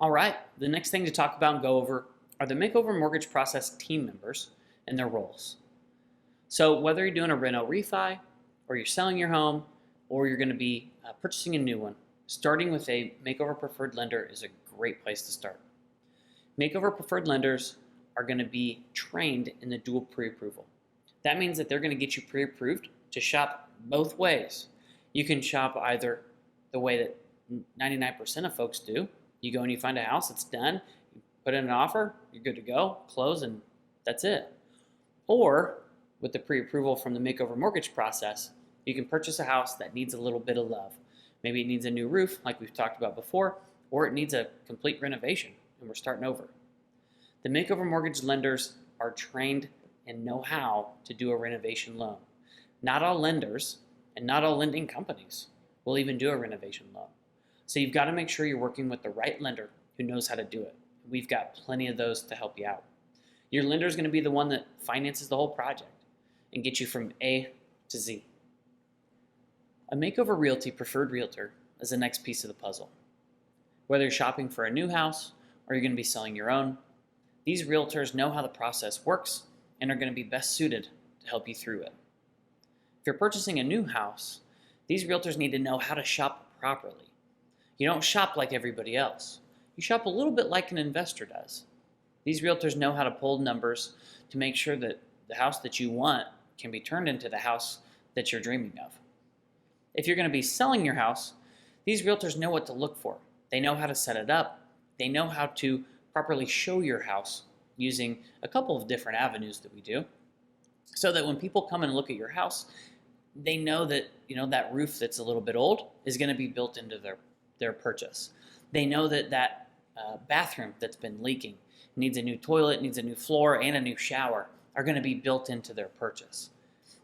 All right, the next thing to talk about and go over are the Makeover Mortgage Process team members and their roles. So whether you're doing a reno refi, or you're selling your home, or you're going to be purchasing a new one, starting with a Makeover Preferred Lender is a great place to start. Makeover Preferred Lenders are going to be trained in the dual pre-approval. That means that they're going to get you pre-approved to shop both ways. You can shop either the way that 99% of folks do. You go and you find a house, it's done, you put in an offer, you're good to go, close, and that's it. Or with the pre-approval from the Makeover Mortgage Process, you can purchase a house that needs a little bit of love. Maybe it needs a new roof, like we've talked about before, or it needs a complete renovation, and we're starting over. The Makeover Mortgage lenders are trained and know how to do a renovation loan. Not all lenders and not all lending companies will even do a renovation loan. So you've got to make sure you're working with the right lender who knows how to do it. We've got plenty of those to help you out. Your lender is going to be the one that finances the whole project and gets you from A to Z. A Makeover Realty Preferred Realtor is the next piece of the puzzle. Whether you're shopping for a new house or you're going to be selling your own, these realtors know how the process works and are going to be best suited to help you through it. If you're purchasing a new house, these realtors need to know how to shop properly. You don't shop like everybody else. You shop a little bit like an investor does. These realtors know how to pull numbers to make sure that the house that you want can be turned into the house that you're dreaming of. If you're going to be selling your house, these realtors know what to look for. They know how to set it up. They know how to properly show your house using a couple of different avenues that we do, so that when people come and look at your house, they know that that roof that's a little bit old is going to be built into their purchase. They know that bathroom that's been leaking, needs a new toilet, needs a new floor, and a new shower are going to be built into their purchase.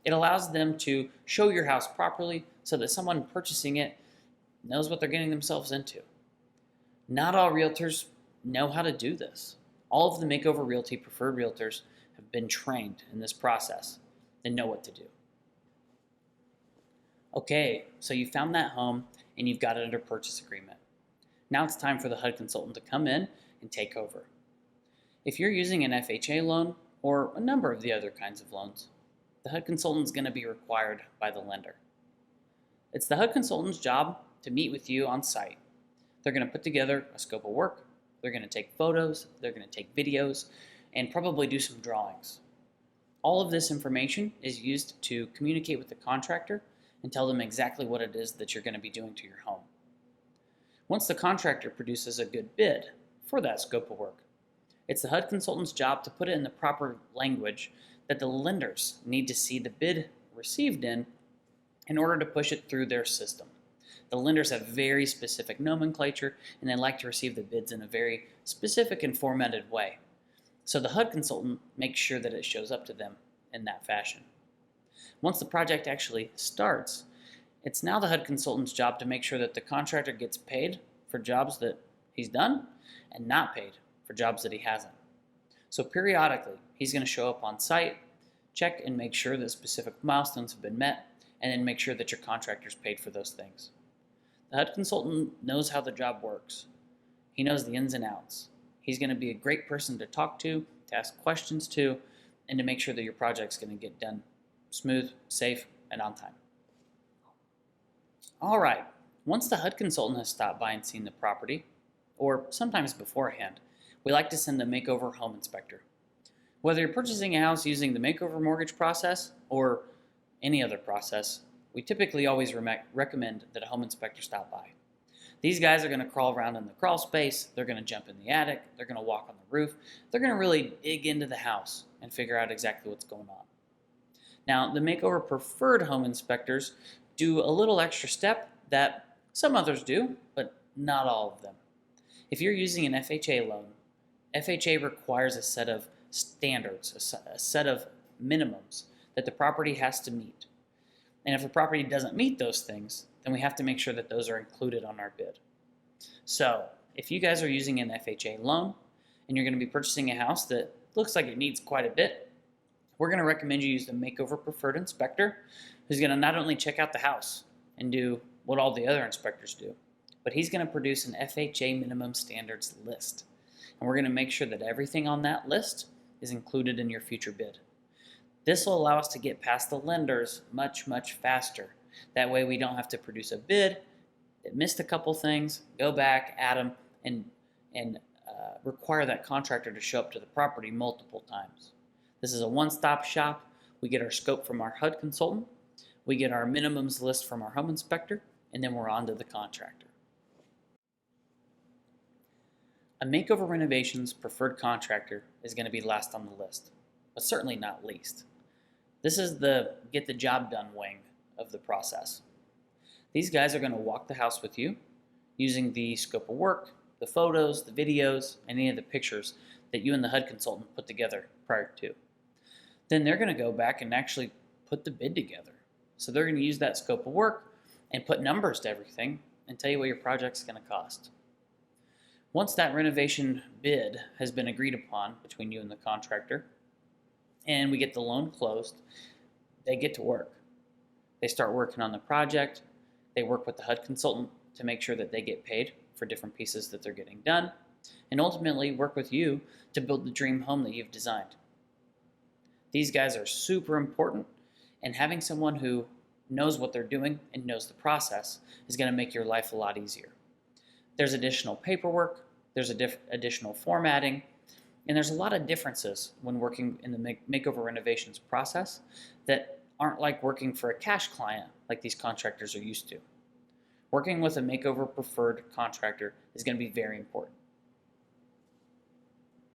It allows them to show your house properly so that someone purchasing it knows what they're getting themselves into. Not all realtors know how to do this. All of the Makeover Realty Preferred Realtors have been trained in this process and know what to do. Okay, so you found that home and you've got it under purchase agreement. Now it's time for the HUD consultant to come in and take over. If you're using an FHA loan or a number of the other kinds of loans, the HUD consultant is going to be required by the lender. It's the HUD consultant's job to meet with you on site. They're going to put together a scope of work, they're going to take photos, they're going to take videos, and probably do some drawings. All of this information is used to communicate with the contractor and tell them exactly what it is that you're going to be doing to your home. Once the contractor produces a good bid for that scope of work, it's the HUD consultant's job to put it in the proper language that the lenders need to see the bid received in order to push it through their system. The lenders have very specific nomenclature, and they like to receive the bids in a very specific and formatted way. So the HUD consultant makes sure that it shows up to them in that fashion. Once the project actually starts, it's now the HUD consultant's job to make sure that the contractor gets paid for jobs that he's done and not paid for jobs that he hasn't. So periodically, he's going to show up on site, check and make sure that specific milestones have been met, and then make sure that your contractor's paid for those things. The HUD consultant knows how the job works. He knows the ins and outs. He's going to be a great person to talk to ask questions to, and to make sure that your project's going to get done smooth, safe, and on time. All right, once the HUD consultant has stopped by and seen the property, or sometimes beforehand, we like to send the Makeover Home Inspector. Whether you're purchasing a house using the Makeover Mortgage Process or any other process, we typically always recommend that a home inspector stop by. These guys are going to crawl around in the crawl space, they're going to jump in the attic, they're going to walk on the roof, they're going to really dig into the house and figure out exactly what's going on. Now, the Makeover Preferred Home Inspectors do a little extra step that some others do, but not all of them. If you're using an FHA loan, FHA requires a set of standards, a set of minimums that the property has to meet. And if the property doesn't meet those things, then we have to make sure that those are included on our bid. So if you guys are using an FHA loan and you're going to be purchasing a house that looks like it needs quite a bit, we're going to recommend you use the Makeover Preferred Inspector, who's going to not only check out the house and do what all the other inspectors do, but he's going to produce an FHA minimum standards list. And we're going to make sure that everything on that list is included in your future bid. This will allow us to get past the lenders much, much faster. That way we don't have to produce a bid that missed a couple things, go back, add them, and require that contractor to show up to the property multiple times. This is a one-stop shop. We get our scope from our HUD consultant, we get our minimums list from our home inspector, and then we're on to the contractor. A Makeover Renovations preferred contractor is going to be last on the list, but certainly not least. This is the get the job done wing of the process. These guys are going to walk the house with you using the scope of work, the photos, the videos, and any of the pictures that you and the HUD consultant put together prior to. Then they're going to go back and actually put the bid together. So they're going to use that scope of work and put numbers to everything and tell you what your project's going to cost. Once that renovation bid has been agreed upon between you and the contractor, and we get the loan closed, they get to work. They start working on the project. They work with the HUD consultant to make sure that they get paid for different pieces that they're getting done, and ultimately work with you to build the dream home that you've designed. These guys are super important, and having someone who knows what they're doing and knows the process is going to make your life a lot easier. There's additional paperwork, there's additional formatting, and there's a lot of differences when working in the Makeover Renovations process that aren't like working for a cash client like these contractors are used to. Working with a Makeover preferred contractor is going to be very important.